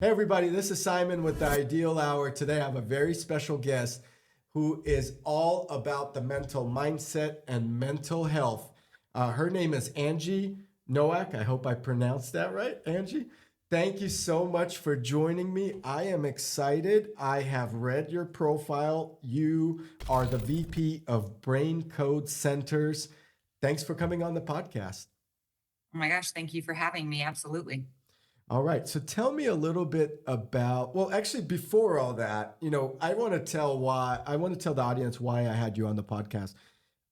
Hey, everybody, this is Simon with the Ideal Hour. Today, I have a very special guest who is all about the mental mindset and mental health. Her name is Angie Noack. I hope I pronounced that right, Angie. Thank you so much for joining me. I am excited. I have read your profile. You are the VP of Brain Code Centers. Thanks for coming on the podcast. Oh my gosh, thank you for having me. Absolutely. All right. So tell me a little bit about, well, actually, before all that, I want to tell the audience why I had you on the podcast.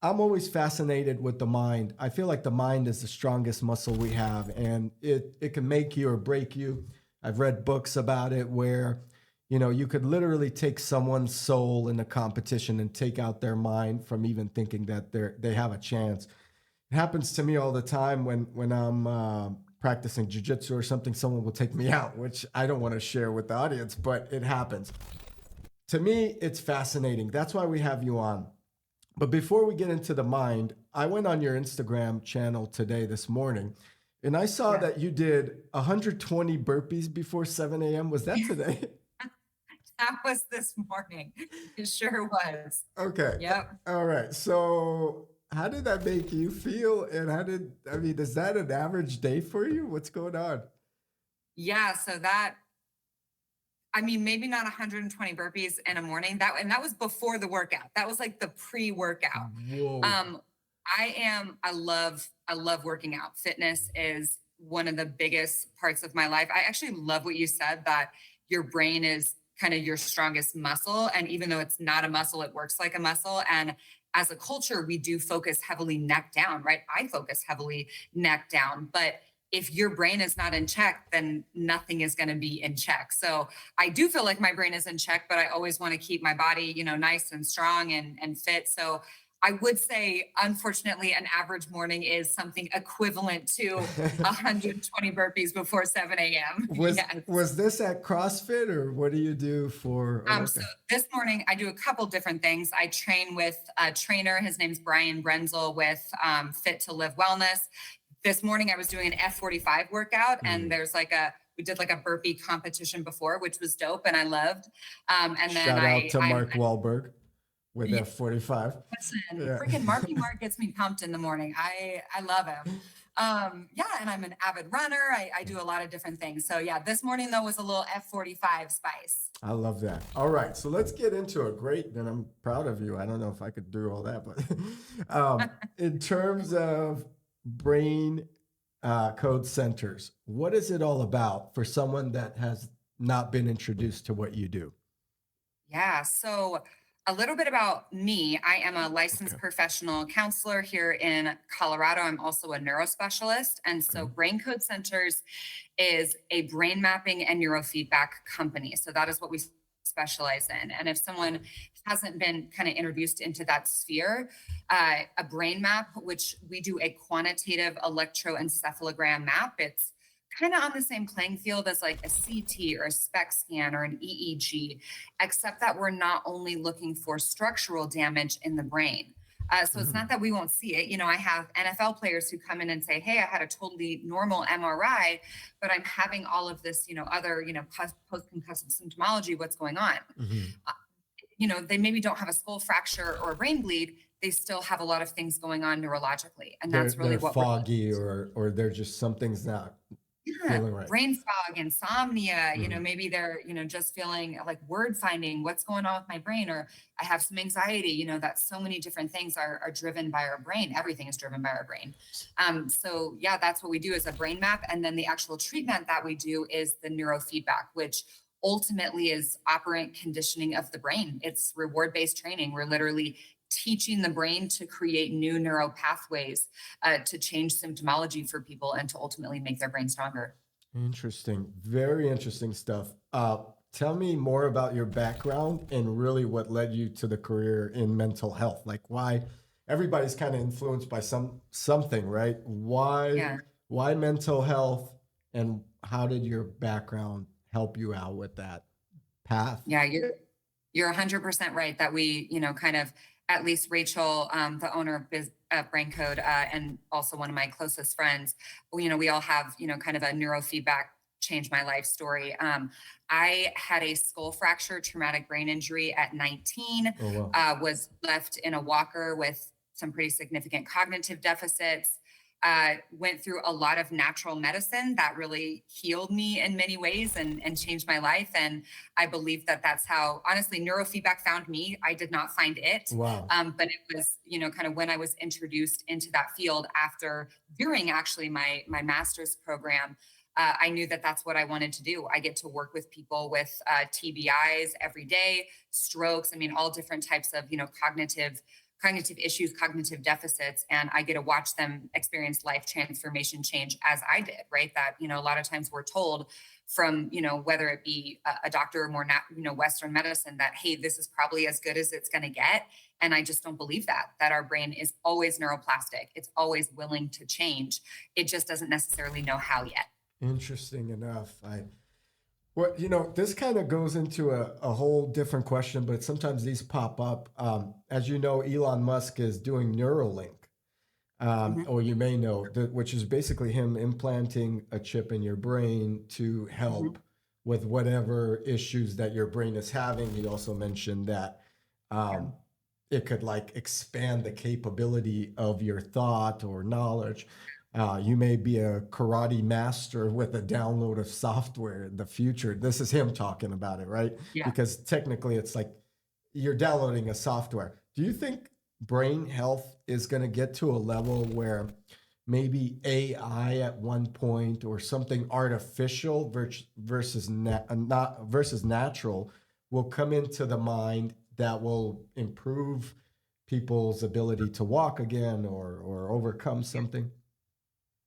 I'm always fascinated with the mind. I feel like the mind is the strongest muscle we have, and it can make you or break you. I've read books about it where, you could literally take someone's soul in a competition and take out their mind from even thinking that they have a chance. It happens to me all the time when I'm practicing jujitsu or something. Someone will take me out, which I don't want to share with the audience, but it happens. To me, it's fascinating. That's why we have you on. But before we get into the mind, I went on your Instagram channel today, this morning, and I saw Yeah. that you did 120 burpees before 7 a.m. Was that today? That was this morning. It sure was. Okay. Yep. All right. So, how did that make you feel? And is that an average day for you? What's going on? Yeah. Maybe not 120 burpees in a morning. And that was before the workout. That was like the pre-workout. Whoa. Um, I love working out. Fitness is one of the biggest parts of my life. I actually love what you said that your brain is kind of your strongest muscle. And even though it's not a muscle, it works like a muscle. And as a culture, we do focus heavily neck down, right? I focus heavily neck down. But if your brain is not in check, then nothing is going to be in check. So I do feel like my brain is in check, but I always want to keep my body, nice and strong and fit. So I would say, unfortunately, an average morning is something equivalent to 120 burpees before 7 a.m. Was Yes. was this at CrossFit, or what do you do for a So workout? this morning I do a couple different things. I train with a trainer. His name's Brian Brenzel with Fit to Live Wellness. This morning I was doing an F45 workout, and Mm. we did like a burpee competition before, which was dope and I loved. And then Shout out to I'm Mark Wahlberg with yeah, F45. listen, Yeah. freaking Marky Mark gets me pumped in the morning. I love him. Yeah, and I'm an avid runner. I do a lot of different things. So yeah, this morning though was a little F45 spice. I love that. All right, so let's get into it. Great, and I'm proud of you. I don't know if I could do all that, but in terms of brain code centers, what is it all about for someone that has not been introduced to what you do? Yeah. So, a little bit about me. I am a Okay. licensed professional counselor here in Colorado. I'm also a neurospecialist. And so, Okay. Brain Code Centers is a brain mapping and neurofeedback company. So, that is what we specialize in. And if someone hasn't been kind of introduced into that sphere, a brain map, which we do a quantitative electroencephalogram map, it's kind of on the same playing field as like a CT or a SPECT scan or an EEG, except that we're not only looking for structural damage in the brain. So it's not Mhm. that we won't see it. I have NFL players who come in and say, "Hey, I had a totally normal MRI, but I'm having all of this, other, post concussive symptomology. What's going on?" Mhm. Uh, they maybe don't have a skull fracture or a brain bleed. They still have a lot of things going on neurologically, and They're that's really they're what we're foggy, or they're just something's not yeah, feeling right. brain fog, insomnia, Mhm. maybe they're, just feeling like word finding, what's going on with my brain, or I have some anxiety, that so many different things are driven by our brain. Everything is driven by our brain. So yeah, that's what we do as a brain map. And then the actual treatment that we do is the neurofeedback, which ultimately is operant conditioning of the brain. It's reward-based training. We're literally teaching the brain to create new neural pathways to change symptomology for people and to ultimately make their brain stronger. Interesting. Very interesting stuff. Tell me more about your background and really what led you to the career in mental health. Like, why everybody's kind of influenced by something, right? Yeah. Why mental health, and how did your background help you out with that path? Yeah, you're 100% right that we, kind of, at least Rachel, the owner of Brain Code, and also one of my closest friends, we all have, kind of a neurofeedback change my life story. I had a skull fracture, traumatic brain injury at 19, Oh, wow. was left in a walker with some pretty significant cognitive deficits. Went through a lot of natural medicine that really healed me in many ways and changed my life. And I believe that that's how, honestly, neurofeedback found me. I did not find it. Wow. But it was, kind of when I was introduced into that field during actually my master's program, I knew that that's what I wanted to do. I get to work with people with TBIs every day, strokes. I mean, all different types of, cognitive issues, cognitive deficits, and I get to watch them experience life transformation change as I did, right? That, a lot of times we're told from, whether it be a doctor or more, Western medicine that, hey, this is probably as good as it's going to get. And I just don't believe that our brain is always neuroplastic. It's always willing to change. It just doesn't necessarily know how yet. Interesting enough. Well, this kind of goes into a whole different question, but sometimes these pop up. As you know, Elon Musk is doing Neurolink, Mhm. or you may know, which is basically him implanting a chip in your brain to Mhm. help with whatever issues that your brain is having. He also mentioned that Yeah. it could like expand the capability of your thought or knowledge. You may be a karate master with a download of software in the future. This is him talking about it, right? Yeah. Because technically it's like you're downloading a software. Do you think brain health is going to get to a level where maybe AI at one point or something artificial versus natural will come into the mind that will improve people's ability to walk again or overcome something?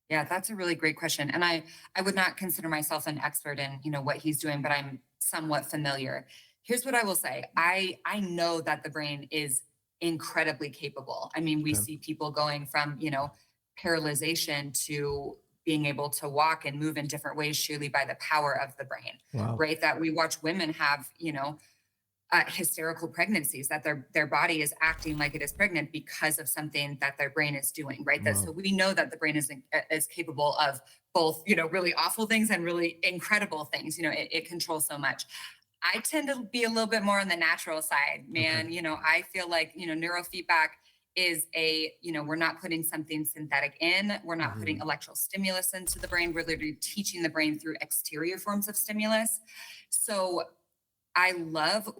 Yeah, that's a really great question. And I would not consider myself an expert in, what he's doing, but I'm somewhat familiar. Here's what I will say. I know that the brain is incredibly capable. I mean, we Okay. see people going from, paralyzation to being able to walk and move in different ways surely by the power of the brain, Wow. right? That we watch women have, hysterical pregnancies, that their body is acting like it is pregnant because of something that their brain is doing, right? That, so Wow. we know that the brain is capable of both, really awful things and really incredible things. It controls so much. I tend to be a little bit more on the natural side, Okay. man. I feel like, neurofeedback is we're not putting something synthetic in, we're not putting Mhm. electrical stimulus into the brain, we're literally teaching the brain through exterior forms of stimulus. So I love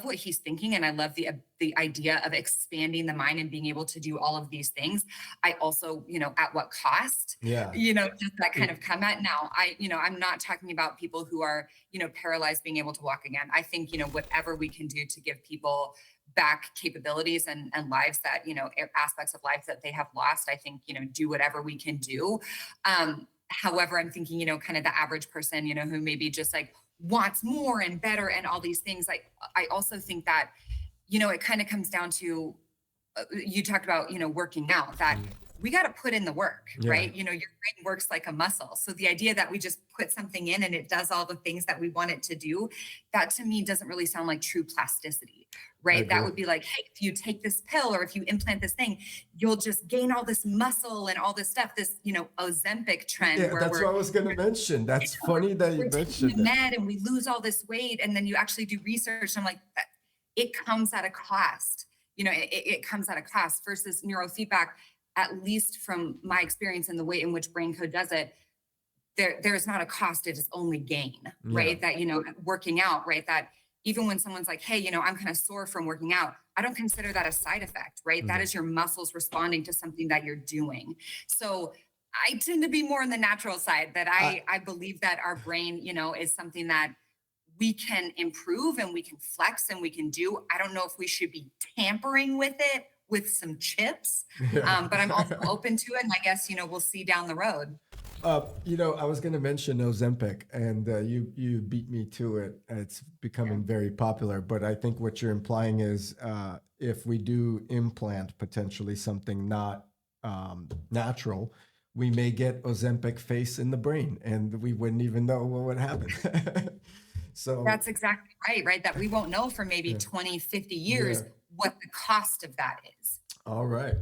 what he's thinking, and I love the idea of expanding the mind and being able to do all of these things. I also, at what cost, Yeah. just that kind It- of come at now. I'm not talking about people who are, paralyzed being able to walk again. I think, whatever we can do to give people back capabilities and lives that, aspects of life that they have lost, I think, do whatever we can do. However, I'm thinking, kind of the average person, who maybe just like wants more and better and all these things. Like, I also think that, it kind of comes down to, you talked about, working out, that mm, we got to put in the work, Yeah. right? Your brain works like a muscle. So the idea that we just put something in and it does all the things that we want it to do, that to me doesn't really sound like true plasticity, I right? That agree. would be like, hey, if you take this pill or if you implant this thing, you'll just gain all this muscle and all this stuff, this, Ozempic trend Yeah, where that's what I was going to mention. That's funny that you we're taking mentioned the that. med and we lose all this weight, and then you actually do research. I'm like, it comes at a cost. It comes at a cost versus neurofeedback, at least from my experience and the way in which brain code does it. There's not a cost, it is only gain, Yeah. right? That, working out, right? That even when someone's like, hey, I'm kind of sore from working out, I don't consider that a side effect, right? That Mhm. is your muscles responding to something that you're doing. So I tend to be more on the natural side, that I, I believe that our brain, is something that we can improve and we can flex and we can do. I don't know if we should be tampering with it with some chips, yeah. but I'm also open to it. And I guess, we'll see down the road. I was going to mention Ozempic, and you beat me to it. It's Yeah. becoming very popular, but I think what you're implying is if we do implant potentially something not natural, we may get Ozempic face in the brain, and we wouldn't even know what would happen. So, That's exactly right, right? That we won't know for maybe yeah, 20, 50 yeah. years what the cost of that is. All right.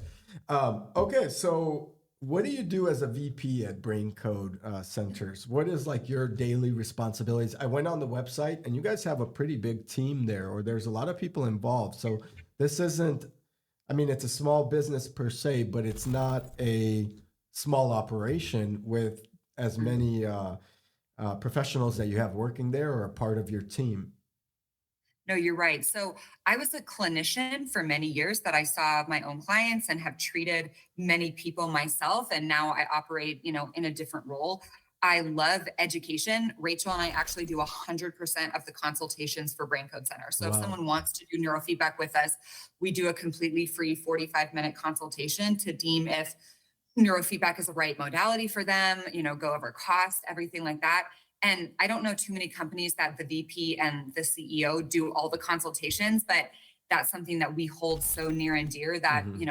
Okay, so what do you do as a VP at Brain Code Centers? What is like your daily responsibilities? I went on the website and you guys have a pretty big team there, or there's a lot of people involved. So this isn't, I mean, it's a small business per se, but it's not a small operation with as many professionals that you have working there or a part of your team. No, you're right. So I was a clinician for many years that I saw my own clients and have treated many people myself. And now I operate, in a different role. I love education. Rachel and I actually do 100% of the consultations for Brain Code Center. So if Wow. someone wants to do neurofeedback with us, we do a completely free 45-minute consultation to deem if neurofeedback is the right modality for them, go over cost, everything like that. And I don't know too many companies that the VP and the CEO do all the consultations, but that's something that we hold so near and dear that, Hmm.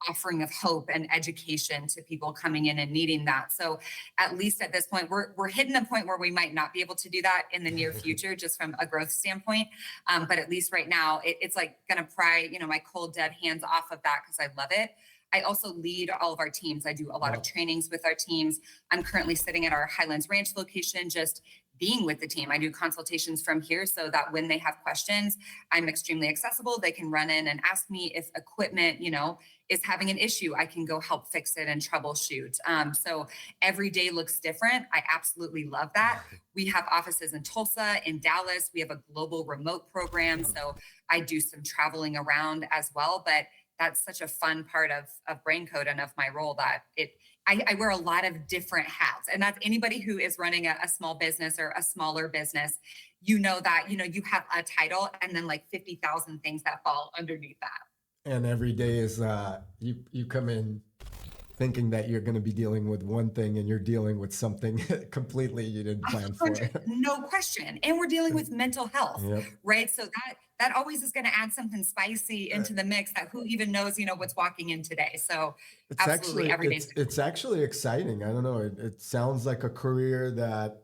offering of hope and education to people coming in and needing that. So at least at this point, we're hitting a point where we might not be able to do that in the near future, just from a growth standpoint. But at least right now, it's like going to pry, my cold dead hands off of that because I love it. I also lead all of our teams. I do a lot of Wow. trainings with our teams. I'm currently sitting at our Highlands Ranch location, just being with the team. I do consultations from here so that when they have questions, I'm extremely accessible. They can run in and ask me if equipment, is having an issue. I can go help fix it and troubleshoot. So every day looks different. I absolutely love that. We have offices in Tulsa, in Dallas. We have a global remote program. Wow. So I do some traveling around as well. But that's such a fun part of brain code and of my role that I wear a lot of different hats. And that's anybody who is running a small business or a smaller business, that, you have a title and then like 50,000 things that fall underneath that. And every day is you come in thinking that you're going to be dealing with one thing and you're dealing with something completely you didn't plan for. 100, no question. And we're dealing with mental health, Yep. right? So that always is going to add something spicy Uh, into the mix that who even knows, what's walking in today. So It's absolutely actually every day's it's actually exciting. I don't know. It sounds like a career that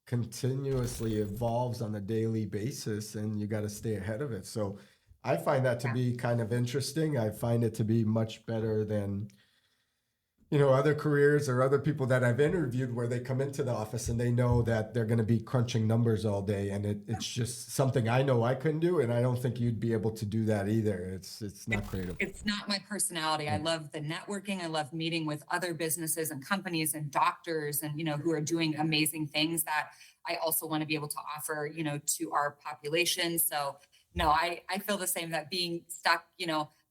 continuously evolves on a daily basis, and you got to stay ahead of it. So I find that to yeah. be kind of interesting. I find it to be much better than other careers or other people that I've interviewed where they come into the office and they know that they're going to be crunching numbers all day, and it's just something I know I couldn't do, and I don't think you'd be able to do that either. It's not creative. It's not my personality. I love the networking. I love meeting with other businesses and companies and doctors and, who are doing amazing things that I also want to be able to offer, to our population. So no, I feel the same that being stuck,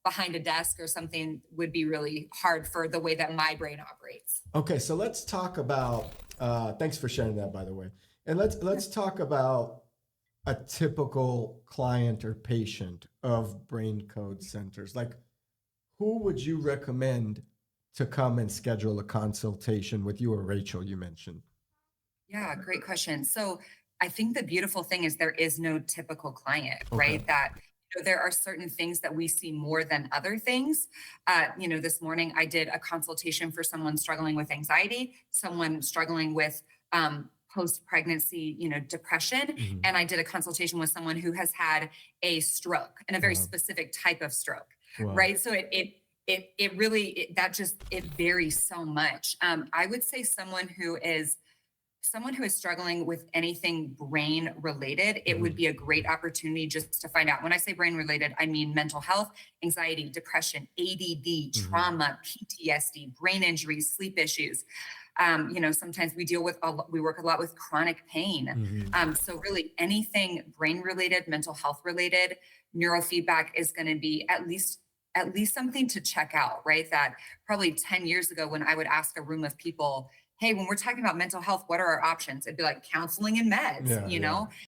behind a desk or something would be really hard for the way that my brain operates. Okay, so let's talk about. Thanks for sharing that, by the way. And let's talk about a typical client or patient of brain code centers. Like, who would you recommend to come and schedule a consultation with you or Rachel? You mentioned. Yeah, great question. So I think the beautiful thing is there is no typical client, Okay. right? That there are certain things that we see more than other things. This morning I did a consultation for someone struggling with anxiety, someone struggling with post-pregnancy, depression, Mhm. and I did a consultation with someone who has had a stroke and a very Wow. specific type of stroke, Wow. right? So it really that just it varies so much. I would say someone who is struggling with anything brain related, it would Mhm. be a great opportunity just to find out. When I say brain related, I mean mental health, anxiety, depression, ADD, Mhm. trauma, PTSD, brain injuries, sleep issues. Sometimes we work a lot with chronic pain. Mhm. So really anything brain related, mental health related, neurofeedback is going to be at least something to check out, right? That probably 10 years ago when I would ask a room of people, hey, when we're talking about mental health, what are our options? It'd be like counseling and meds, Yeah. Yeah.